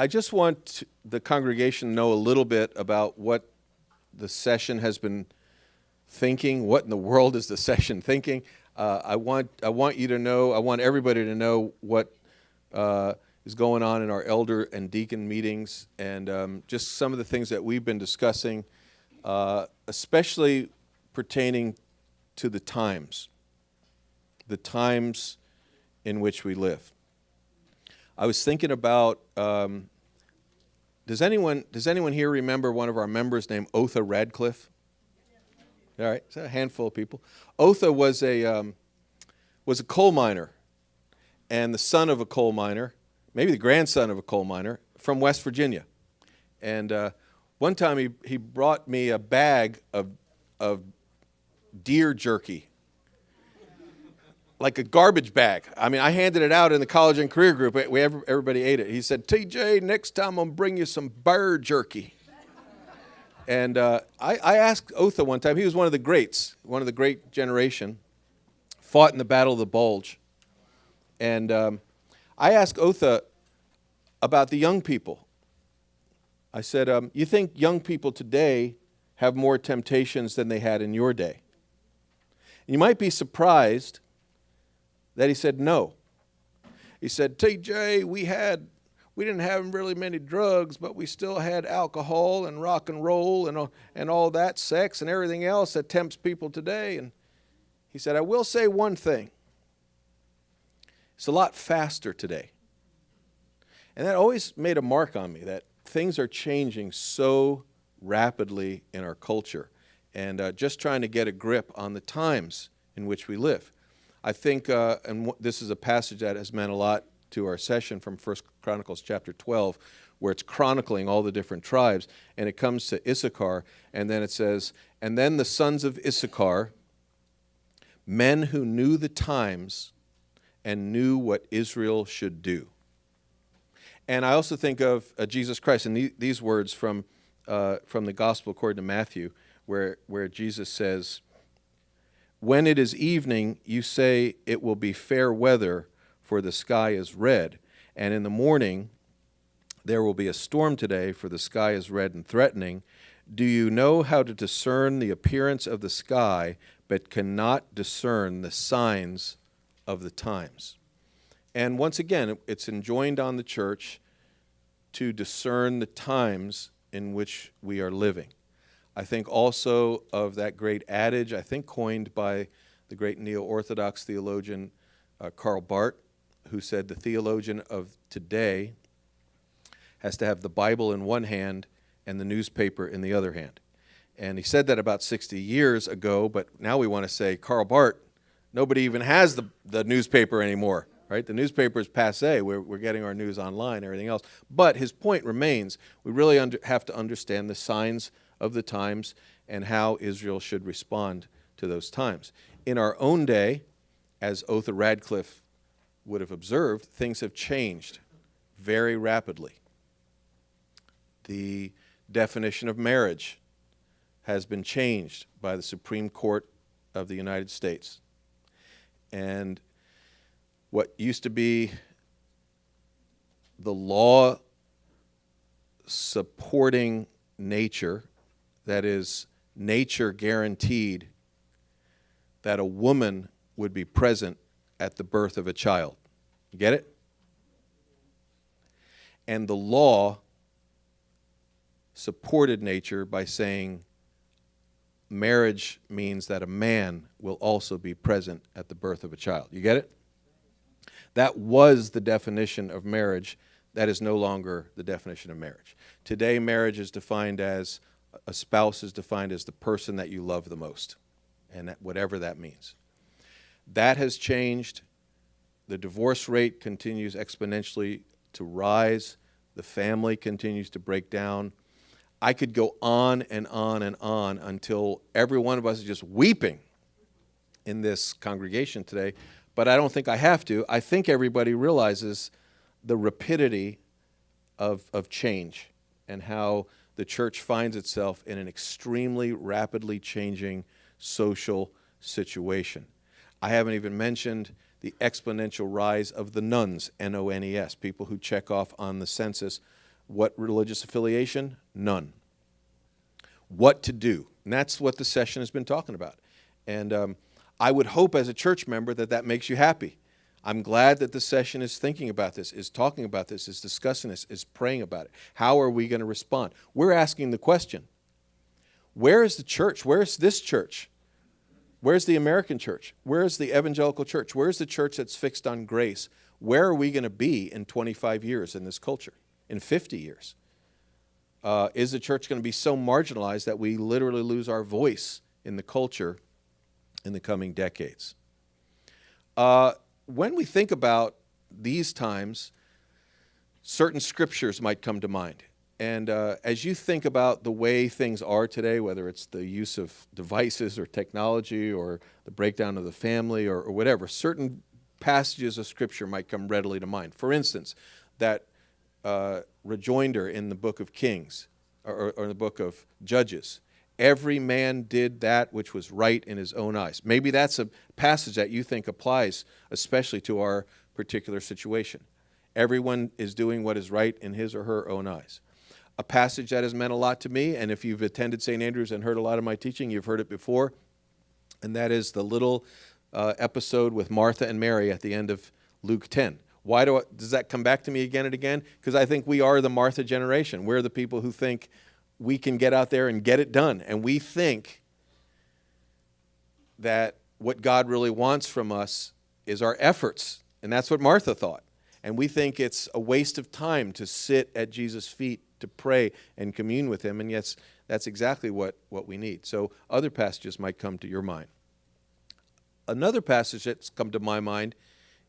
I just want the congregation to know a little bit about what the session has been thinking. What in the world is the session thinking? I want you to know, I want everybody to know what is going on in our elder and deacon meetings, and just some of the things that we've been discussing, especially pertaining to the times in which we live. I was thinking about, does anyone here remember one of our members named Otha Radcliffe? All right, it's a handful of people. Otha was a coal miner, and the son of a coal miner, maybe the grandson of a coal miner, from West Virginia. And one time he brought me a bag of deer jerky, like a garbage bag. I mean, I handed it out in the college and career group. Everybody ate it. He said, "TJ, next time I'm going to bring you some bear jerky." And I asked Otha one time, he was one of the greats, one of the great generation, fought in the Battle of the Bulge. And I asked Otha about the young people. I said, you think young people today have more temptations than they had in your day? And you might be surprised that he said no. He said, TJ, we didn't have really many drugs, but we still had alcohol and rock and roll and all that, sex and everything else that tempts people today. And he said, I will say one thing. It's a lot faster today. And that always made a mark on me, that things are changing so rapidly in our culture, and just trying to get a grip on the times in which we live. I think, and this is a passage that has meant a lot to our session from 1 Chronicles chapter 12, where it's chronicling all the different tribes, and it comes to Issachar, and then it says, and then the sons of Issachar, men who knew the times and knew what Israel should do. And I also think of Jesus Christ, and these words from the Gospel according to Matthew, where Jesus says, when it is evening, you say it will be fair weather, for the sky is red. And in the morning, there will be a storm today, for the sky is red and threatening. Do you know how to discern the appearance of the sky, but cannot discern the signs of the times? And once again, it's enjoined on the church to discern the times in which we are living. I think also of that great adage, I think coined by the great neo-Orthodox theologian Karl Barth, who said the theologian of today has to have the Bible in one hand and the newspaper in the other hand. And he said that about 60 years ago, but now we want to say, Karl Barth, nobody even has the newspaper anymore, right? The newspaper is passé. We're getting our news online and everything else. But his point remains, we really have to understand the signs of the times and how Israel should respond to those times. In our own day, as Otha Radcliffe would have observed, things have changed very rapidly. The definition of marriage has been changed by the Supreme Court of the United States. And what used to be the law supporting nature, that is, nature guaranteed that a woman would be present at the birth of a child. You get it? And the law supported nature by saying marriage means that a man will also be present at the birth of a child. You get it? That was the definition of marriage. That is no longer the definition of marriage. Today, marriage is defined as, a spouse is defined as the person that you love the most, and whatever that means. That has changed. The divorce rate continues exponentially to rise. The family continues to break down. I could go on and on and on until every one of us is just weeping in this congregation today, but I don't think I have to. I think everybody realizes the rapidity of change and how the church finds itself in an extremely rapidly changing social situation. I haven't even mentioned the exponential rise of the nones, N-O-N-E-S, people who check off on the census What religious affiliation? None. What to do? And that's what the session has been talking about. And I would hope as a church member that makes you happy. I'm glad that the session is thinking about this, is talking about this, is discussing this, is praying about it. How are we going to respond? We're asking the question, where is the church? Where is this church? Where's the American church? Where's the evangelical church? Where's the church that's fixed on grace? Where are we going to be in 25 years in this culture, in 50 years? Is the church going to be so marginalized that we literally lose our voice in the culture in the coming decades? When we think about these times, certain scriptures might come to mind. And as you think about the way things are today, whether it's the use of devices or technology or the breakdown of the family or whatever, certain passages of Scripture might come readily to mind. For instance, that rejoinder in the book of Kings or the book of Judges. Every man did that which was right in his own eyes. Maybe that's a passage that you think applies especially to our particular situation. Everyone is doing what is right in his or her own eyes. A passage that has meant a lot to me, and if you've attended St. Andrews and heard a lot of my teaching, you've heard it before, and that is the little episode with Martha and Mary at the end of Luke 10. Why does that come back to me again and again? Because I think we are the Martha generation. We're the people who think we can get out there and get it done, and we think that what God really wants from us is our efforts, and that's what Martha thought. And we think it's a waste of time to sit at Jesus' feet to pray and commune with him, and yes, that's exactly what we need. So other passages might come to your mind. Another passage that's come to my mind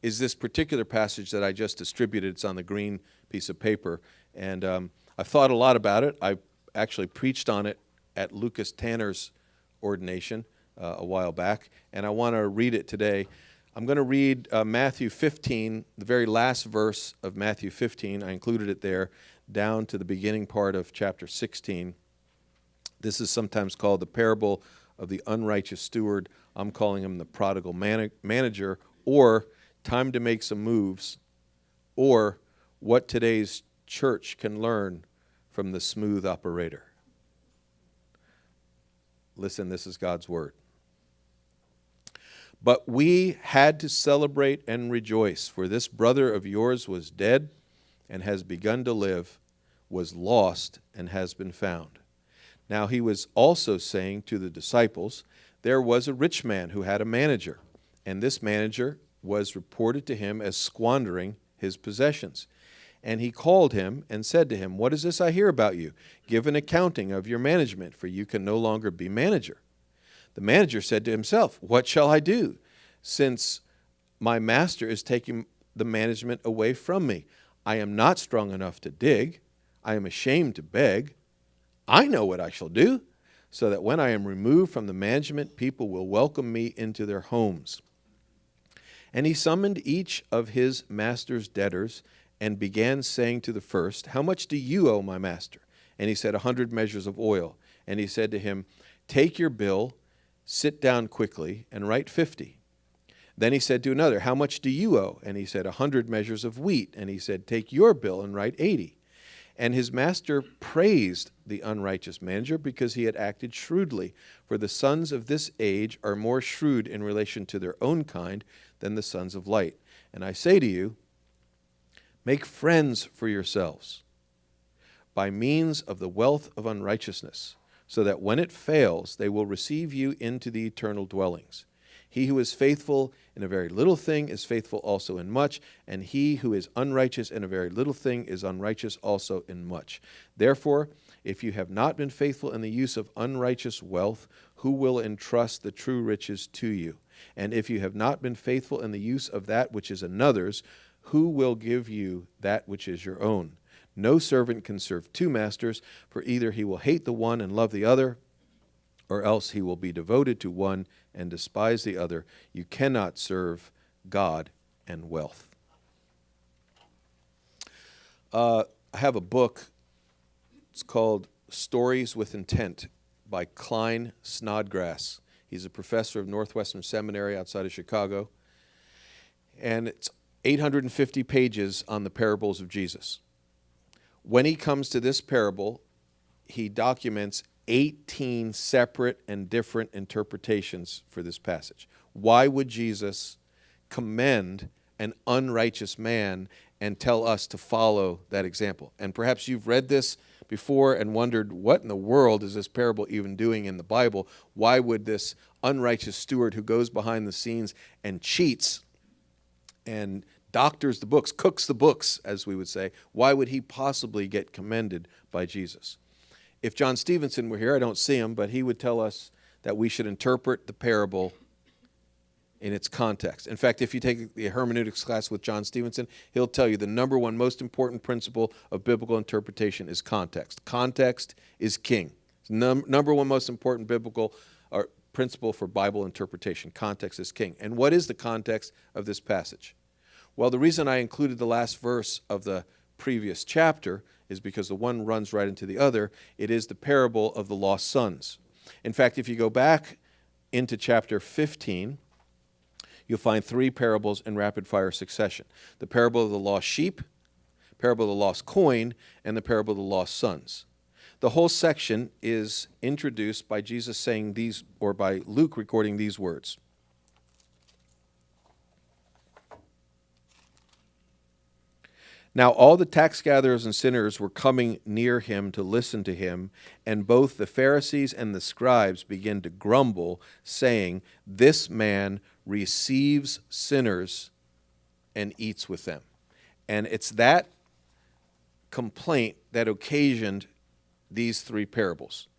is this particular passage that I just distributed. It's on the green piece of paper, and I've thought a lot about it. I actually preached on it at Lucas Tanner's ordination a while back, and I want to read it today. I'm going to read Matthew 15, the very last verse of Matthew 15. I included it there, down to the beginning part of chapter 16. This is sometimes called the parable of the unrighteous steward. I'm calling him the prodigal manager, or time to make some moves, or what today's church can learn from the smooth operator. Listen, this is God's word. But we had to celebrate and rejoice, for this brother of yours was dead and has begun to live, was lost and has been found. Now he was also saying to the disciples, there was a rich man who had a manager, and this manager was reported to him as squandering his possessions. And he called him and said to him, what is this I hear about you? Give an accounting of your management, for you can no longer be manager. The manager said to himself, what shall I do, since my master is taking the management away from me? I am not strong enough to dig. I am ashamed to beg. I know what I shall do, so that when I am removed from the management, people will welcome me into their homes. And he summoned each of his master's debtors and began saying to the first, how much do you owe my master? And he said, 100 measures of oil. And he said to him, take your bill, sit down quickly, and write 50. Then he said to another, how much do you owe? And he said, 100 measures of wheat. And he said, take your bill and write 80. And his master praised the unrighteous manager because he had acted shrewdly. For the sons of this age are more shrewd in relation to their own kind than the sons of light. And I say to you, make friends for yourselves by means of the wealth of unrighteousness, so that when it fails, they will receive you into the eternal dwellings. He who is faithful in a very little thing is faithful also in much, and he who is unrighteous in a very little thing is unrighteous also in much. Therefore, if you have not been faithful in the use of unrighteous wealth, who will entrust the true riches to you? And if you have not been faithful in the use of that which is another's, who will give you that which is your own? No servant can serve two masters, for either he will hate the one and love the other, or else he will be devoted to one and despise the other. You cannot serve God and wealth. I have a book. It's called Stories with Intent by Klein Snodgrass. He's a professor of Northwestern Seminary outside of Chicago. And it's 850 pages on the parables of Jesus. When he comes to this parable, he documents 18 separate and different interpretations for this passage. Why would Jesus commend an unrighteous man and tell us to follow that example? And perhaps you've read this before and wondered, what in the world is this parable even doing in the Bible? Why would this unrighteous steward who goes behind the scenes and cheats and doctors the books, cooks the books, as we would say, why would he possibly get commended by Jesus? If John Stevenson were here, I don't see him, but he would tell us that we should interpret the parable in its context. In fact, if you take the hermeneutics class with John Stevenson, he'll tell you the number one most important principle of biblical interpretation is context. Context is king. Number one most important biblical principle for Bible interpretation. Context is king. And what is the context of this passage? Well, the reason I included the last verse of the previous chapter is because the one runs right into the other. It is the parable of the lost sons. In fact, if you go back into chapter 15, you'll find three parables in rapid-fire succession. The parable of the lost sheep, parable of the lost coin, and the parable of the lost sons. The whole section is introduced by Jesus saying these, or by Luke recording these words. Now all the tax gatherers and sinners were coming near him to listen to him, and both the Pharisees and the scribes began to grumble, saying, "This man receives sinners and eats with them." And it's that complaint that occasioned these three parables.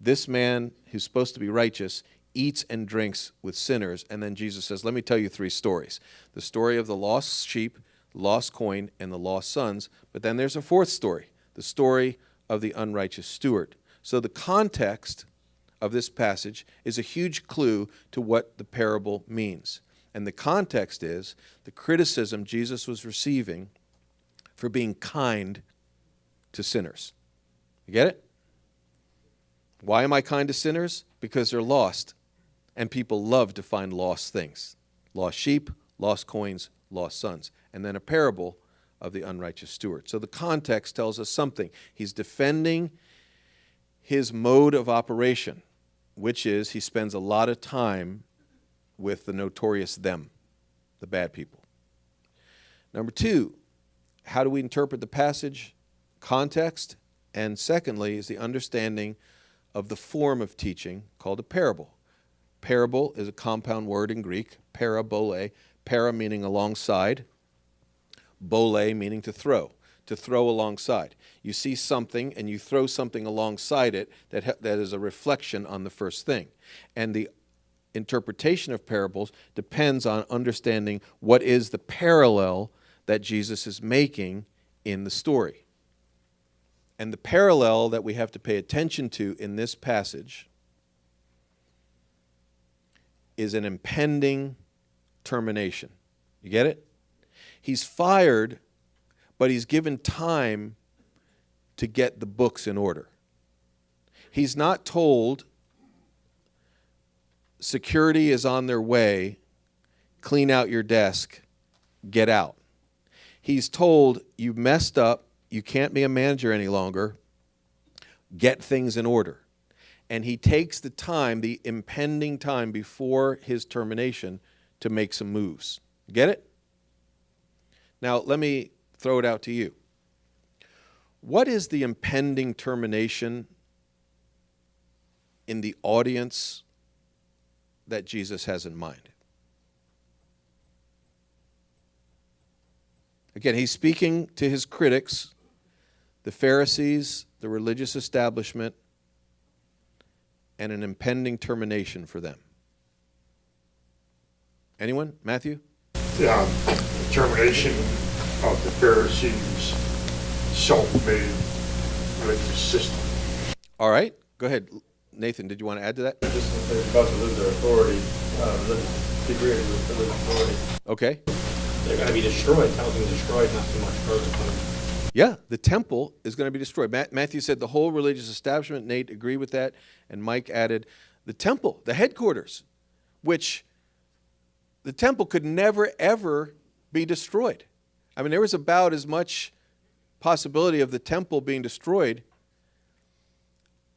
This man who's supposed to be righteous eats and drinks with sinners. And then Jesus says, let me tell you three stories. The story of the lost sheep, lost coin, and the lost sons. But then there's a fourth story, the story of the unrighteous steward. So the context of this passage is a huge clue to what the parable means. And the context is the criticism Jesus was receiving for being kind to sinners. You get it? Why am I kind to sinners? Because they're lost, and people love to find lost things. Lost sheep, lost coins, lost sons. And then a parable of the unrighteous steward. So the context tells us something. He's defending his mode of operation, which is he spends a lot of time with the notorious them, the bad people. Number two, how do we interpret the passage? Context. And secondly is the understanding of the form of teaching called a parable. Parable is a compound word in Greek, parabole, para meaning alongside, bole meaning to throw alongside. You see something and you throw something alongside it that is a reflection on the first thing. And the interpretation of parables depends on understanding what is the parallel that Jesus is making in the story. And the parallel that we have to pay attention to in this passage is an impending termination. You get it? He's fired, but he's given time to get the books in order. He's not told, security is on their way, clean out your desk, get out. He's told, you messed up, you can't be a manager any longer, get things in order. And he takes the time, the impending time before his termination to make some moves. Get it? Now, let me throw it out to you. What is the impending termination in the audience that Jesus has in mind? Again, he's speaking to his critics, the Pharisees, the religious establishment, and an impending termination for them. Anyone? Matthew? The termination of the Pharisees' self-made religious system. All right. Go ahead. Nathan, did you want to add to that? Just about to lose their authority, degree of religious authority. Okay. They're going to be destroyed. Temple's going to be destroyed, not too much further. Yeah, the temple is going to be destroyed. Matthew said the whole religious establishment. Nate agreed with that. And Mike added the temple, the headquarters, which the temple could never, ever be destroyed. I mean, there was about as much possibility of the temple being destroyed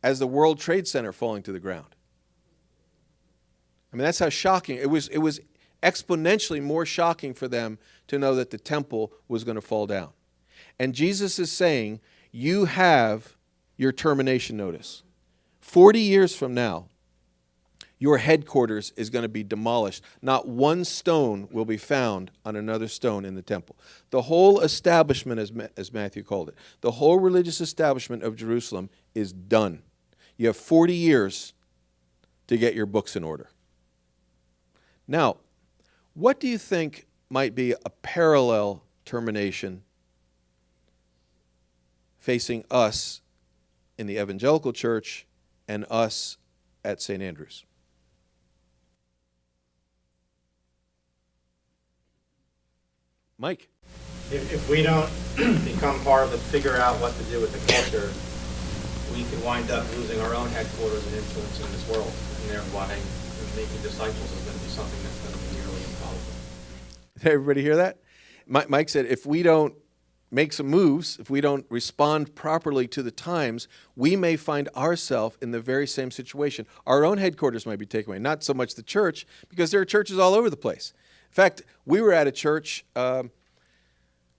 as the World Trade Center falling to the ground. I mean, that's how shocking. It was exponentially more shocking for them to know that the temple was going to fall down. And Jesus is saying, you have your termination notice. 40 years from now, your headquarters is going to be demolished. Not one stone will be found on another stone in the temple. The whole establishment, as Matthew called it, the whole religious establishment of Jerusalem is done. You have 40 years to get your books in order. Now, what do you think might be a parallel termination facing us in the evangelical church and us at St. Andrews? Mike? If we don't become part of figure out what to do with the culture, we could wind up losing our own headquarters and influence in this world. And thereby, making disciples is going to be something that's going to be nearly impossible. Did everybody hear that? Mike said, if we don't make some moves, if we don't respond properly to the times, we may find ourselves in the very same situation. Our own headquarters might be taken away. Not so much the church, because there are churches all over the place. In fact, we were at a church a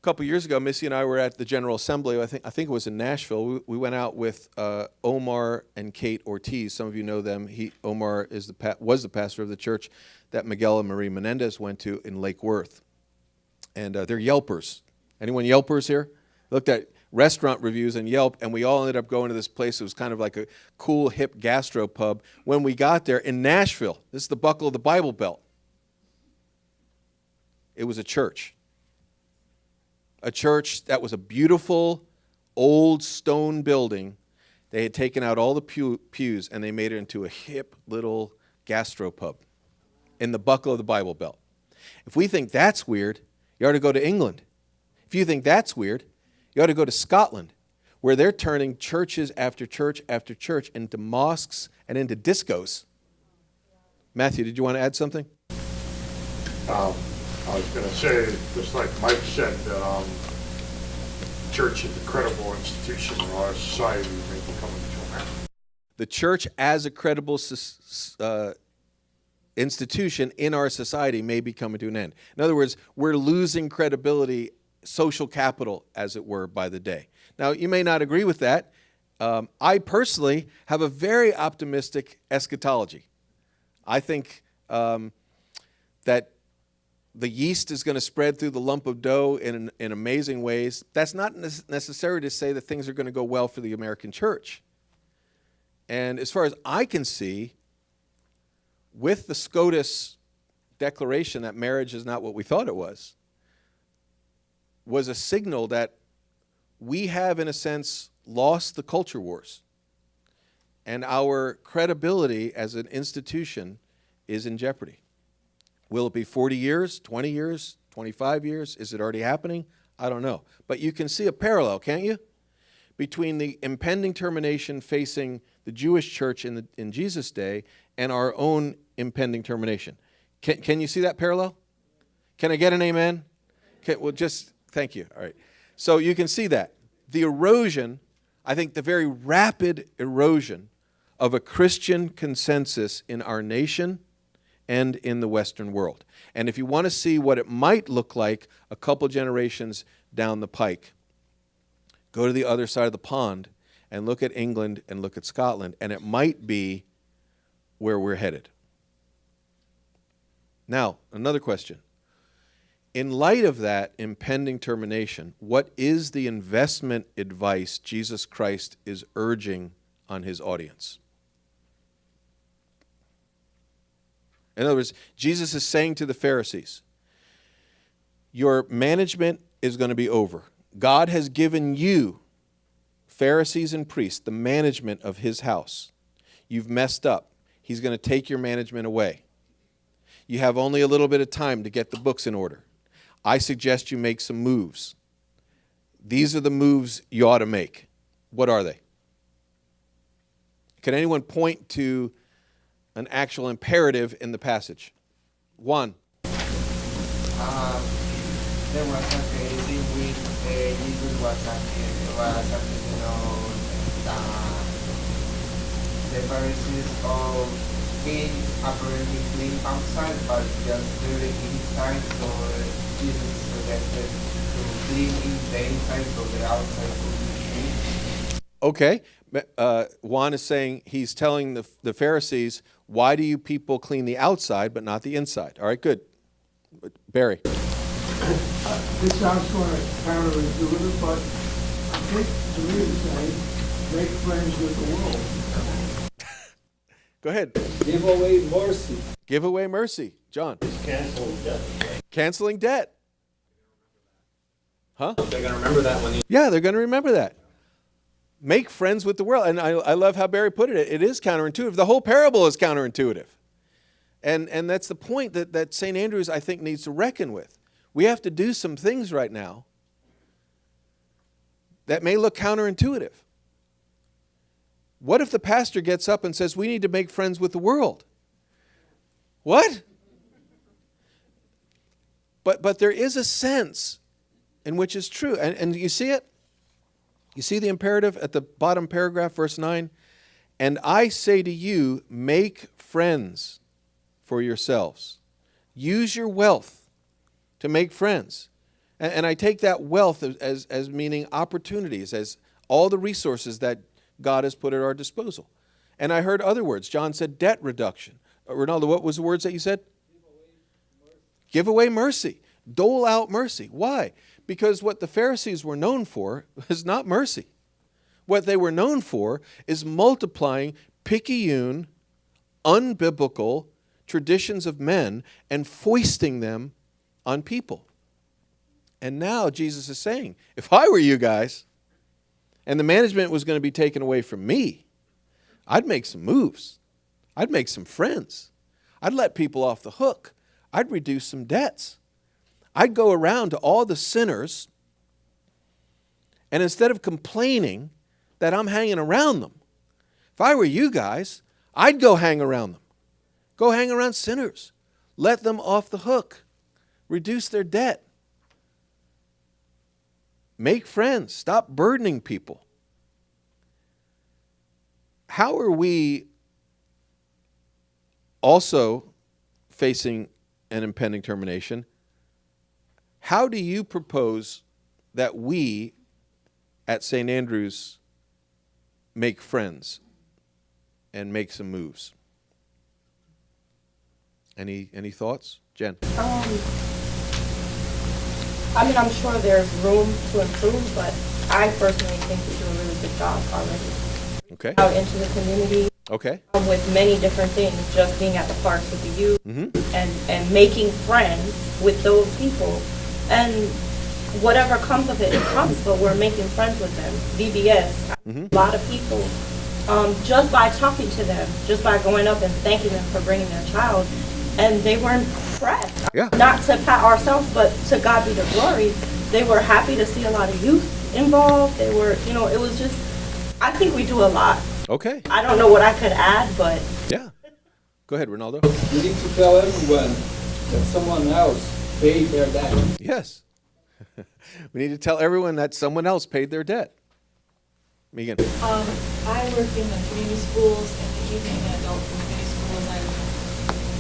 couple years ago. Missy and I were at the General Assembly. I think it was in Nashville. We went out with Omar and Kate Ortiz. Some of you know them. Omar was the pastor of the church that Miguel and Marie Menendez went to in Lake Worth. And they're Yelpers. Anyone Yelpers here? Looked at restaurant reviews and Yelp, and we all ended up going to this place. It was kind of like a cool, hip gastropub. When we got there in Nashville, this is the buckle of the Bible Belt. It was a church. A church that was a beautiful, old stone building. They had taken out all the pews, and they made it into a hip little gastropub in the buckle of the Bible Belt. If we think that's weird, you ought to go to England. If you think that's weird, you ought to go to Scotland, where they're turning churches after church after church into mosques and into discos. Matthew, did you want to add something? I was going to say, just like Mike said, that church is a credible institution in our society may be coming to an end. The church as a credible institution in our society may be coming to an end. In other words, we're losing credibility, social capital, as it were, by the day. Now, you may not agree with that. I personally have a very optimistic eschatology. I think that the yeast is going to spread through the lump of dough in amazing ways. That's not necessary to say that things are going to go well for the American church. And as far as I can see, with the SCOTUS declaration that marriage is not what we thought it was a signal that we have, in a sense, lost the culture wars. And our credibility as an institution is in jeopardy. Will it be 40 years, 20 years, 25 years? Is it already happening? I don't know. But you can see a parallel, can't you? Between the impending termination facing the Jewish church in Jesus' day and our own impending termination. Can you see that parallel? Can I get an amen? Thank you. All right. So you can see that. The erosion, I think the very rapid erosion of a Christian consensus in our nation and in the Western world. And if you want to see what it might look like a couple generations down the pike, go to the other side of the pond and look at England and look at Scotland, and it might be where we're headed. Now, another question. In light of that impending termination, what is the investment advice Jesus Christ is urging on his audience? In other words, Jesus is saying to the Pharisees, your management is going to be over. God has given you, Pharisees and priests, the management of his house. You've messed up. He's going to take your management away. You have only a little bit of time to get the books in order. I suggest you make some moves. These are the moves you ought to make. What are they? Can anyone point to an actual imperative in the passage? One. There was a crazy with Hebrews the Pharisees of being apparently clean outside, but just dirty inside. So Jesus suggested to clean in the inside, so the outside will be clean. Okay. Juan is saying, he's telling the Pharisees, why do you people clean the outside but not the inside? All right, good. Barry. This sounds sort of counterintuitive, but I think to me it's saying, make friends with the world. Go ahead. Give away mercy. Give away mercy. John. It's canceling debt. Canceling debt. Huh? They're going to remember that when you... Yeah, they're going to remember that. Make friends with the world. And I love how Barry put it. It is counterintuitive. The whole parable is counterintuitive. And that's the point that St. Andrews, I think, needs to reckon with. We have to do some things right now that may look counterintuitive. What if the pastor gets up and says, we need to make friends with the world? What? But there is a sense in which it's true. And you see it? You see the imperative at the bottom paragraph, verse 9? And I say to you, make friends for yourselves. Use your wealth to make friends. And I take that wealth as meaning opportunities, as all the resources that God has put at our disposal. And I heard other words. John said debt reduction. Ronaldo, what was the words that you said? Give away mercy. Dole out mercy. Why? Because what the Pharisees were known for is not mercy. What they were known for is multiplying picayune, unbiblical traditions of men and foisting them on people. And now Jesus is saying, if I were you guys, and the management was going to be taken away from me, I'd make some moves. I'd make some friends. I'd let people off the hook. I'd reduce some debts. I'd go around to all the sinners, and instead of complaining that I'm hanging around them, if I were you guys, I'd go hang around them. Go hang around sinners. Let them off the hook. Reduce their debt. Make friends. Stop burdening people. How are we also facing an impending termination? How do you propose that we at St. Andrews make friends and make some moves? Any thoughts? Jen? I mean, I'm sure there's room to improve, but I personally think we do a really good job already. Okay. Out into the community. Okay. With many different things, just being at the parks with the youth, Mm-hmm. and making friends with those people. And whatever comes of it, it comes, but we're making friends with them. VBS, Mm-hmm. a lot of people, just by talking to them, just by going up and thanking them for bringing their child, and they were impressed. Yeah. Not to pat ourselves, but to God be the glory. They were happy to see a lot of youth involved. They were, it was just, I think we do a lot. Okay. I don't know what I could add, but Yeah. Go ahead, Ronaldo. You need to tell everyone that someone else paid their debt. Yes. We need to tell everyone that someone else paid their debt. Megan. I work in the community schools and the evening and adult community schools, and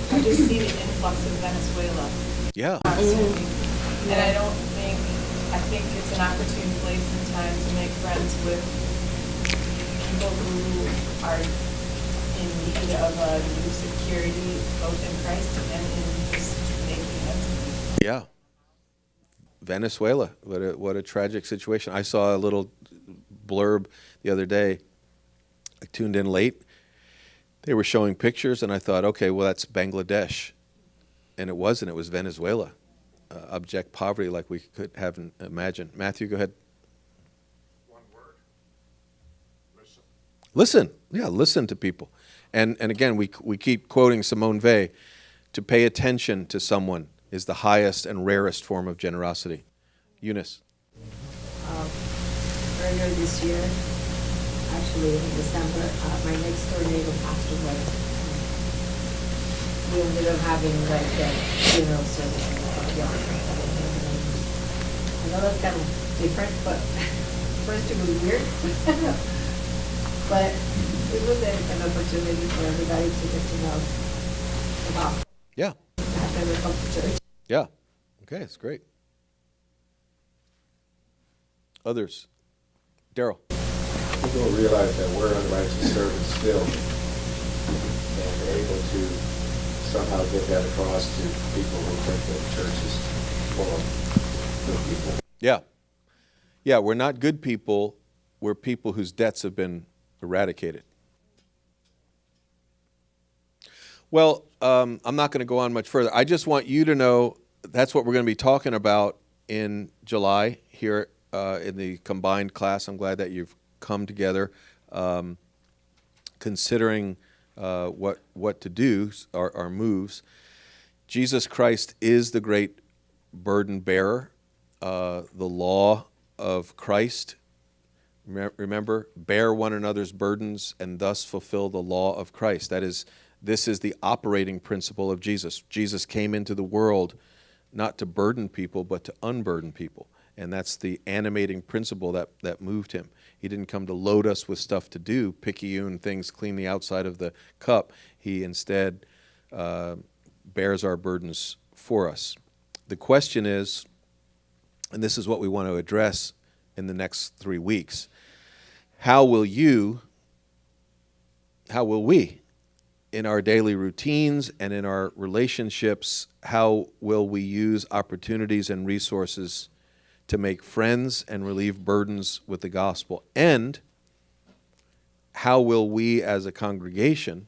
I just see the influx of Venezuela Yeah. constantly. And I think it's an opportune place and time to make friends with people who are in need of a new security, both in Christ and in just making ends meet. Yeah. Venezuela. What a tragic situation. I saw a little blurb the other day. I tuned in late. They were showing pictures, and I thought, okay, well, that's Bangladesh. And it wasn't. It was Venezuela. Abject poverty like we could have imagined. Matthew, go ahead. One word. Listen. Listen. Yeah, listen to people. And again, we keep quoting Simone Weil. To pay attention to someone is the highest and rarest form of generosity. Eunice. Earlier this year, actually in December, my next door neighbor passed away. We ended up having like a funeral service in the backyard. And know that's kind of different, but first it was weird. But it was an opportunity for everybody to get to know about Yeah. after they come to church. Yeah. Okay, that's great. Others? Daryl? People realize that we're unrighteous servants still, and they're able to somehow get that across to people who think that church is full of good people. Yeah. Yeah, we're not good people. We're people whose debts have been eradicated. Well, I'm not going to go on much further. I just want you to know that's what we're going to be talking about in July here in the combined class. I'm glad that you've come together, considering what to do, our moves. Jesus Christ is the great burden bearer. The law of Christ. Remember, bear one another's burdens and thus fulfill the law of Christ. This is the operating principle of Jesus. Jesus came into the world not to burden people, but to unburden people. And that's the animating principle that moved him. He didn't come to load us with stuff to do, picayune things, clean the outside of the cup. He instead bears our burdens for us. The question is, and this is what we want to address in the next 3 weeks, how will we, in our daily routines and in our relationships, how will we use opportunities and resources to make friends and relieve burdens with the gospel? And how will we as a congregation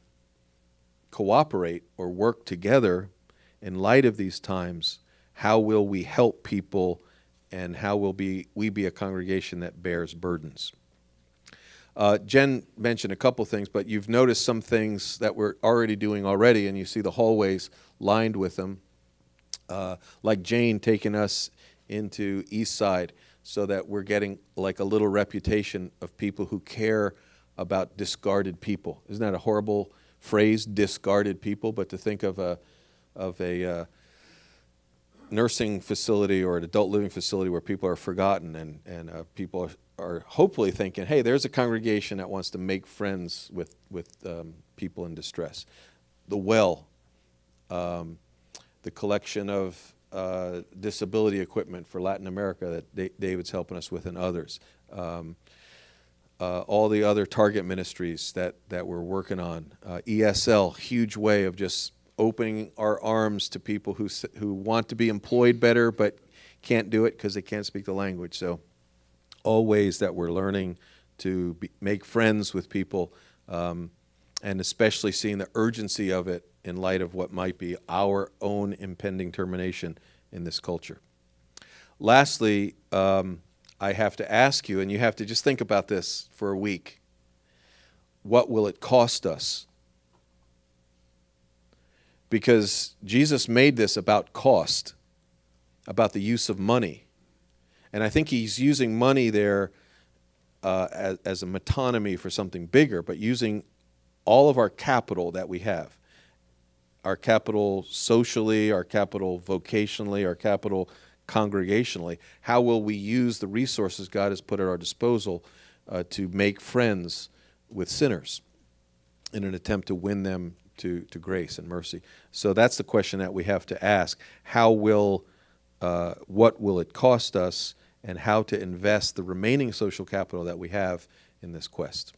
cooperate or work together in light of these times? How will we help people, and how will we be a congregation that bears burdens? Jen mentioned a couple things, but you've noticed some things that we're already doing already, and you see the hallways lined with them, like Jane taking us into East Side so that we're getting like a little reputation of people who care about discarded people. Isn't that a horrible phrase, discarded people? But to think of a nursing facility or an adult living facility where people are forgotten, and people are hopefully thinking, hey, there's a congregation that wants to make friends with people in distress. The Well, the collection of disability equipment for Latin America that David's helping us with, and others. All the other target ministries that we're working on. ESL, huge way of just opening our arms to people who want to be employed better but can't do it because they can't speak the language. So all ways that we're learning to make friends with people, and especially seeing the urgency of it in light of what might be our own impending termination in this culture. Lastly, I have to ask you, and you have to just think about this for a week, what will it cost us? Because Jesus made this about cost, about the use of money. And I think he's using money there as a metonymy for something bigger, but using all of our capital that we have, our capital socially, our capital vocationally, our capital congregationally. How will we use the resources God has put at our disposal to make friends with sinners in an attempt to win them to grace and mercy? So that's the question that we have to ask. What will it cost us, and how to invest the remaining social capital that we have in this quest?